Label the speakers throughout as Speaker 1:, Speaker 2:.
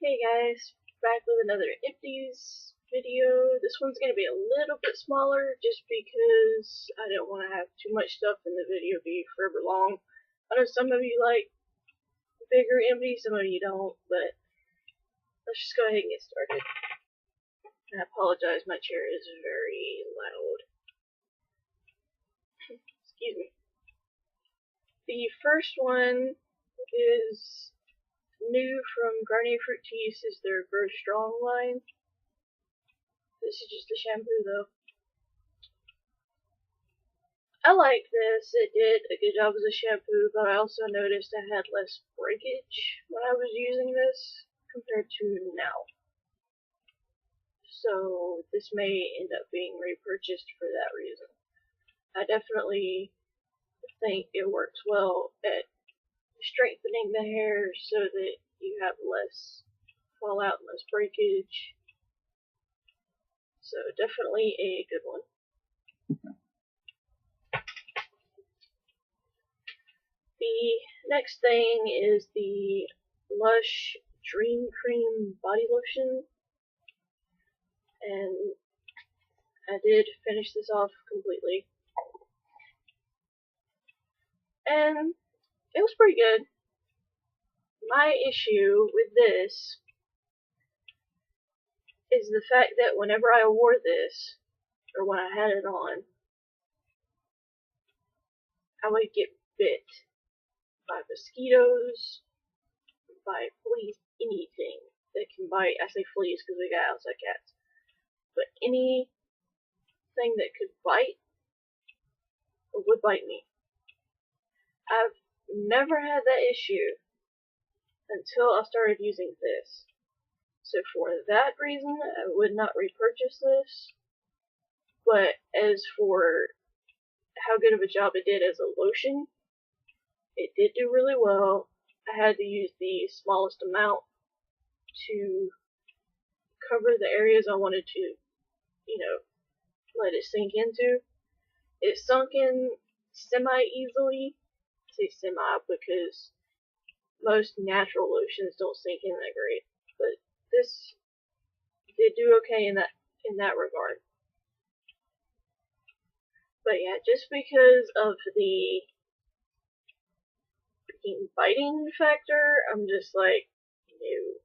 Speaker 1: Hey guys, back with another empties video. This one's going to be a little bit smaller just because I don't want to have too much stuff in the video be forever long. I know some of you like bigger empties, some of you don't, but let's just go ahead and get started. And I apologize, my chair is very loud. Excuse me. The first one is new from Garnier Fructis, is their Grow Strong line. This is just a shampoo though. I like this. It did a good job as a shampoo, but I also noticed I had less breakage when I was using this compared to now. So this may end up being repurchased for that reason. I definitely think it works well at strengthening the hair so that you have less fallout and less breakage. So definitely a good one. The next thing is the Lush Dream Cream Body Lotion. And I did finish this off completely. And it was pretty good. My issue with this is the fact that whenever I wore this, or when I had it on, I would get bit by mosquitoes, by fleas, anything that can bite. I say fleas because we got outside cats. But anything that could bite would bite me. I've never had that issue until I started using this. So for that reason, I would not repurchase this. But as for how good of a job it did as a lotion, it did do really well. I had to use the smallest amount to cover the areas I wanted to, let it sink into. It sunk in semi-easily. I say semi because most natural lotions don't sink in that great, but this did do okay in that regard. But yeah, just because of the freaking biting factor, I'm just like, no.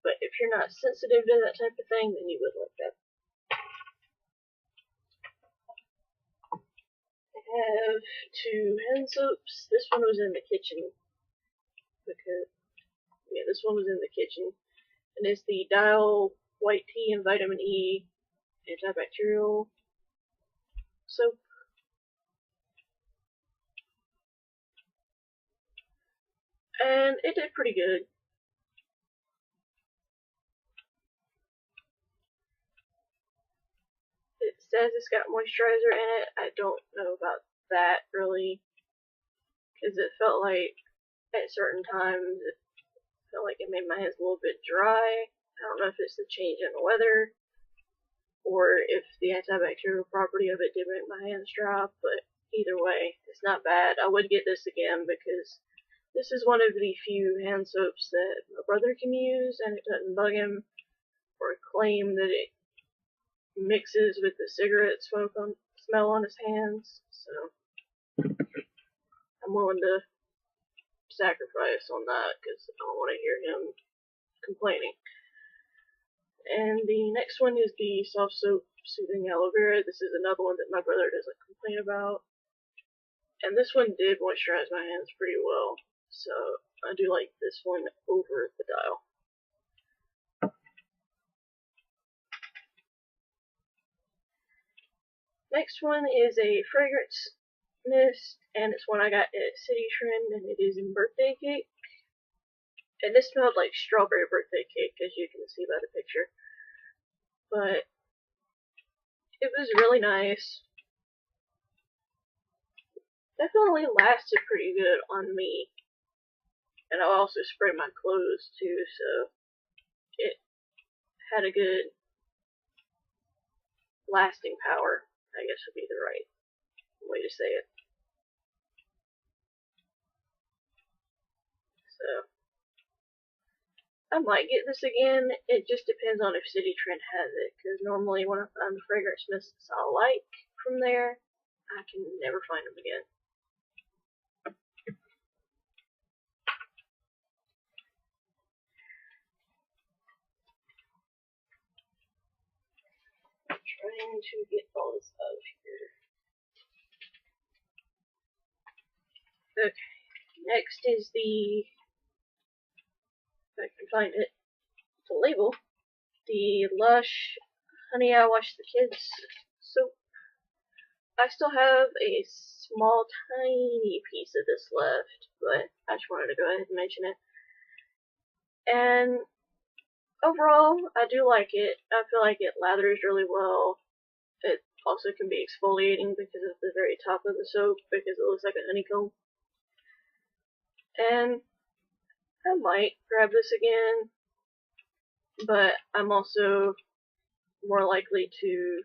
Speaker 1: But if you're not sensitive to that type of thing, then you would like that. I have two hand soaps. This one was in the kitchen. This one was in the kitchen. And it's the Dial White Tea and Vitamin E antibacterial soap. And it did pretty good. It says it's got moisturizer in it. I don't know about that really, because it felt like at certain times it felt like it made my hands a little bit dry. I don't know if it's the change in the weather or if the antibacterial property of it did make my hands dry, but either way, it's not bad. I would get this again because this is one of the few hand soaps that my brother can use and it doesn't bug him or claim that it mixes with the cigarette smell on his hands. So I'm willing to sacrifice on that because I don't want to hear him complaining. And the next one is the Soft Soap Soothing Aloe Vera. This is another one that my brother doesn't complain about. And this one did moisturize my hands pretty well. So I do like this one over the Dial. Next one is a fragrance mist, and it's one I got at City Trend, and it is in Birthday Cake. And this smelled like strawberry birthday cake, as you can see by the picture. But it was really nice. Definitely lasted pretty good on me. And I also sprayed my clothes too, so it had a good lasting power, I guess would be the right way to say it. So I might get this again. It just depends on if City Trend has it, because normally when I find fragrance mists I like from there, I can never find them again. I'm trying to get all this out of here. Okay, next is the, if I can find it, the label, the Lush Honey I Wash the Kids soap. I still have a small, tiny piece of this left, but I just wanted to go ahead and mention it. And overall, I do like it. I feel like it lathers really well. It also can be exfoliating because of the very top of the soap, because it looks like a honeycomb. And I might grab this again, but I'm also more likely to,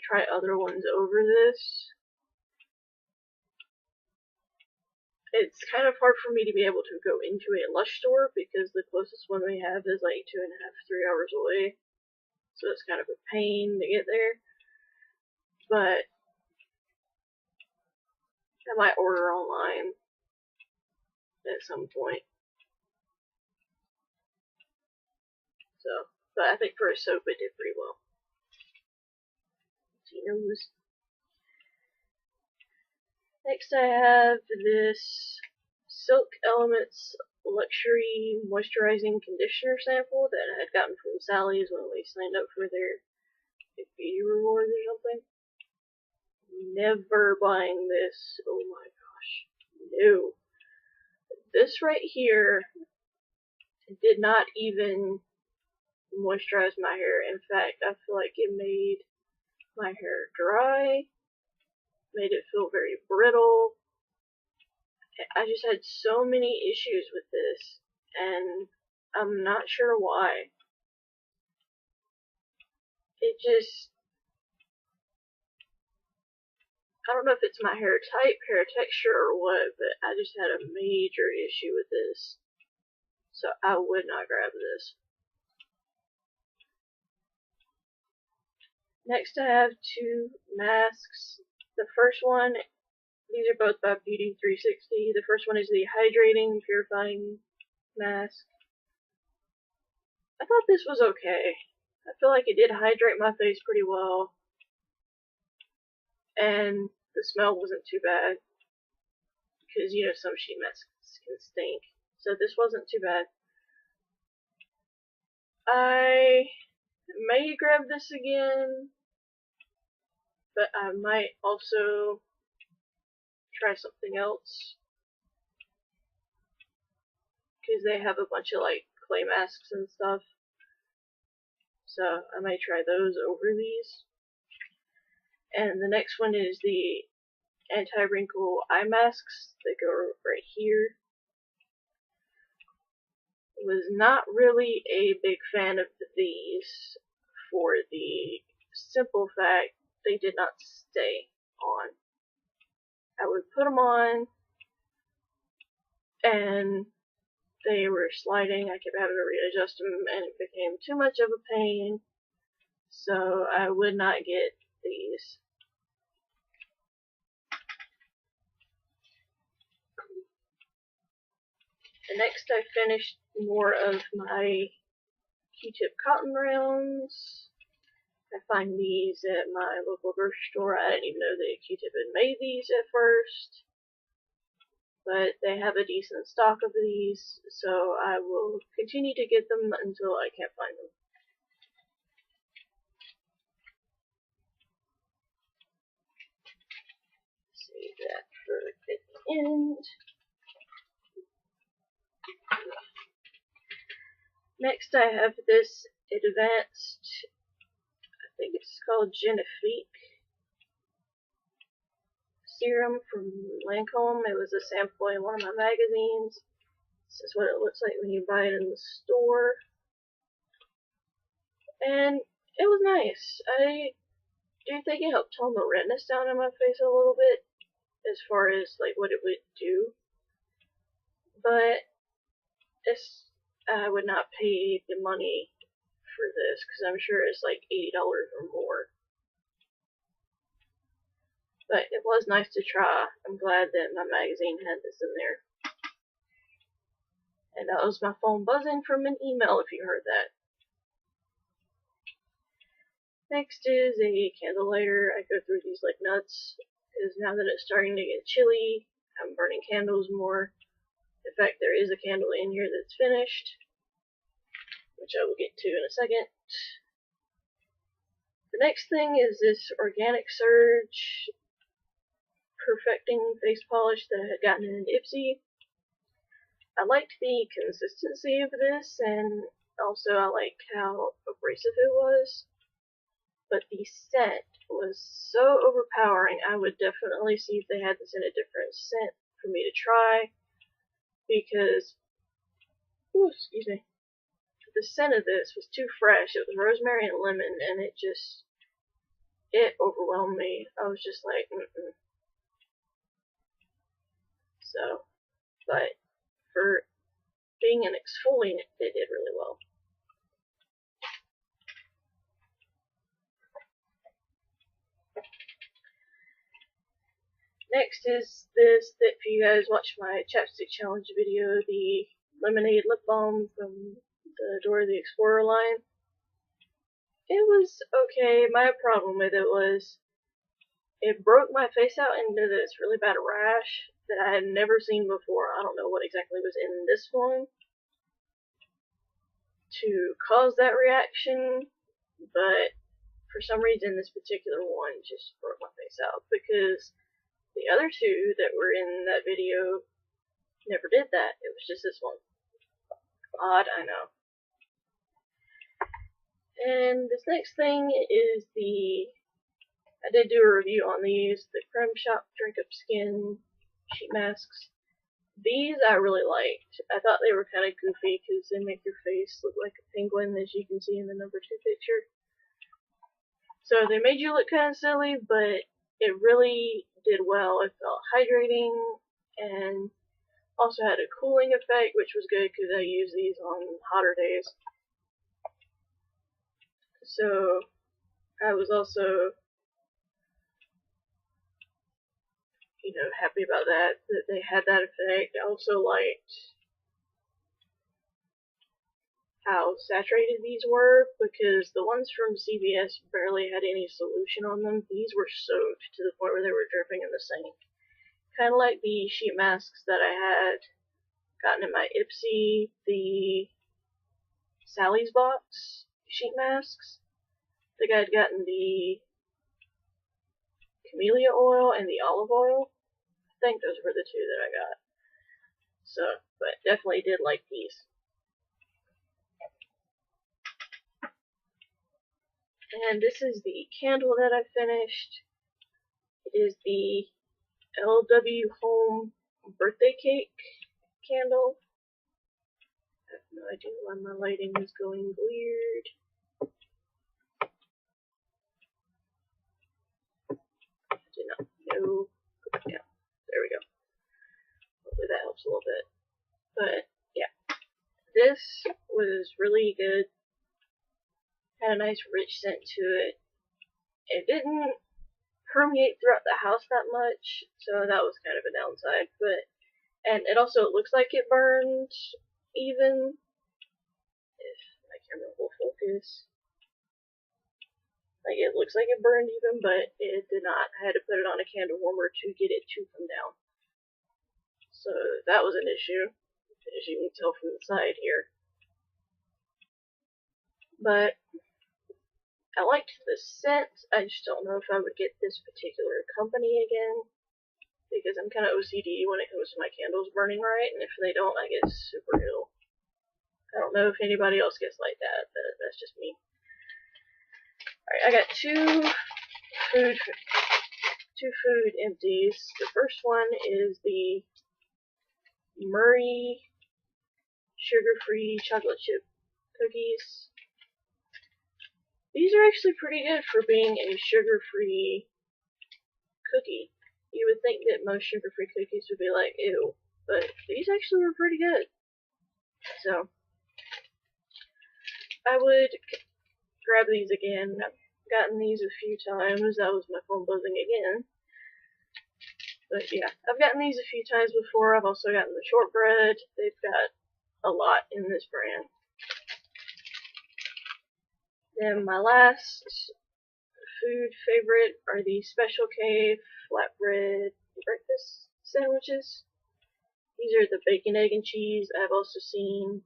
Speaker 1: try other ones over this. It's kind of hard for me to be able to go into a Lush store because the closest one we have is like 2.5, 3 hours away. So it's kind of a pain to get there. But I might order online at some point. So, but I think for a soap it did pretty well. Next I have this Silk Elements Luxury Moisturizing Conditioner sample that I had gotten from Sally's when we signed up for their beauty rewards or something. Never buying this. Oh my gosh. No. This right here did not even moisturize my hair. In fact, I feel like it made my hair dry, made it feel very brittle. I just had so many issues with this, and I'm not sure why. It just, I don't know if it's my hair type, hair texture, or what, but I just had a major issue with this. So I would not grab this. Next I have two masks. The first one, these are both by Beauty 360. The first one is the Hydrating Purifying Mask. I thought this was okay. I feel like it did hydrate my face pretty well. And the smell wasn't too bad. Because, some sheet masks can stink. So this wasn't too bad. I may grab this again, but I might also try something else. Because they have a bunch of clay masks and stuff. So I might try those over these. And the next one is the anti-wrinkle eye masks that go right here. Was not really a big fan of these for the simple fact they did not stay on. I would put them on and they were sliding. I kept having to readjust them and it became too much of a pain. So I would not get these. And next I finished more of my Q-tip cotton rounds. I find these at my local grocery store. I didn't even know that Q-tip had made these at first. But they have a decent stock of these, so I will continue to get them until I can't find them. Save that for the end. Next I have this advanced, I think it's called Genifique serum from Lancome. It was a sample in one of my magazines. This is what it looks like when you buy it in the store. And it was nice. I do think it helped tone the redness down in my face a little bit as far as what it would do. but I would not pay the money for this because I'm sure it's like $80 or more. But it was nice to try. I'm glad that my magazine had this in there. And that was my phone buzzing from an email if you heard that. Next is a candle lighter. I go through these like nuts because now that it's starting to get chilly, I'm burning candles more. In fact, there is a candle in here that's finished, which I will get to in a second. The next thing is this Organic Surge Perfecting Face Polish that I had gotten in an Ipsy. I liked the consistency of this, and also I liked how abrasive it was. But the scent was so overpowering, I would definitely see if they had this in a different scent for me to try, because, excuse me, the scent of this was too fresh. It was rosemary and lemon, and it overwhelmed me. I was just like, So, but for being an exfoliant, it did really well. Next is this, that if you guys watched my chapstick challenge video, the lemonade lip balm from the Dora the Explorer line. It was okay. My problem with it was it broke my face out into this really bad rash that I had never seen before. I don't know what exactly was in this one to cause that reaction, but for some reason this particular one just broke my face out, because the other two that were in that video never did that. It was just this one. Odd, I know. And this next thing is I did do a review on these, the Creme Shop Drink Up Skin sheet masks. These I really liked. I thought they were kind of goofy because they make your face look like a penguin, as you can see in the number 2 picture. So they made you look kind of silly, but it really did well. It felt hydrating and also had a cooling effect, which was good because I use these on hotter days. So I was also, happy about that they had that effect. I also liked how saturated these were, because the ones from CVS barely had any solution on them. These were soaked to the point where they were dripping in the sink. Kind of like the sheet masks that I had gotten in my Ipsy, the Sally's Box sheet masks. I think I had gotten the camellia oil and the olive oil. I think those were the two that I got. So, but definitely did like these. And this is the candle that I finished. It is the LW Home birthday cake candle. I have no idea why my lighting is going weird. I did not know. Go back down. There we go. Hopefully that helps a little bit. But yeah, this was really good. Had a nice rich scent to it. It didn't permeate throughout the house that much, so that was kind of a downside. And it also looks like it burned even. If my camera will focus. Like, it looks like it burned even, but it did not. I had to put it on a candle warmer to get it to come down. So that was an issue, as you can tell from the side here. But I liked the scent. I just don't know if I would get this particular company again, because I'm kind of OCD when it comes to my candles burning right, and if they don't, I get super ill. I don't know if anybody else gets like that, but that's just me. Alright, I got two food empties. The first one is the Murray sugar-free chocolate chip cookies. These are actually pretty good for being a sugar-free cookie. You would think that most sugar-free cookies would be like, ew, but these actually were pretty good. So I would grab these again. I've gotten these a few times. That was my phone buzzing again. But yeah, I've gotten these a few times before. I've also gotten the shortbread. They've got a lot in this brand. Then my last food favorite are the Special K flatbread breakfast sandwiches. These are the bacon, egg, and cheese. I've also seen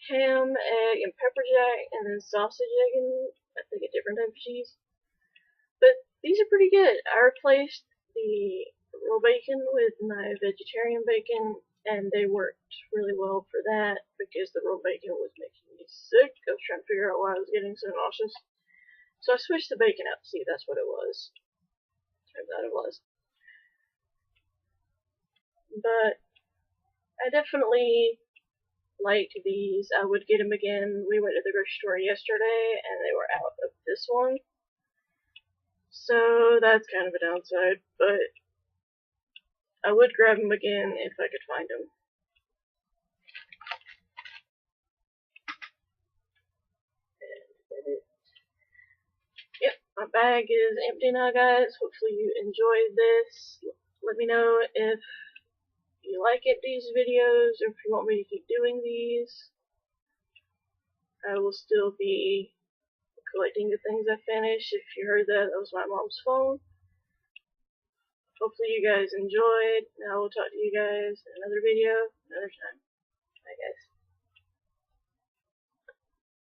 Speaker 1: ham, egg, and pepper jack, and then sausage, egg, and I think a different type of cheese. But these are pretty good. I replaced the real bacon with my vegetarian bacon, and they worked really well for that because the real bacon was making me sick. I was trying to figure out why I was getting so nauseous. So I switched the bacon out to see if that's what it was. Turns out it was. But I definitely liked these. I would get them again. We went to the grocery store yesterday and they were out of this one. So that's kind of a downside, but I would grab them again if I could find them. Yep, my bag is empty now, guys. Hopefully you enjoyed this. Let me know if you like these videos or if you want me to keep doing these. I will still be collecting the things I finish. If you heard that, that was my mom's phone. Hopefully you guys enjoyed. Now we'll talk to you guys in another video, another time. Bye guys.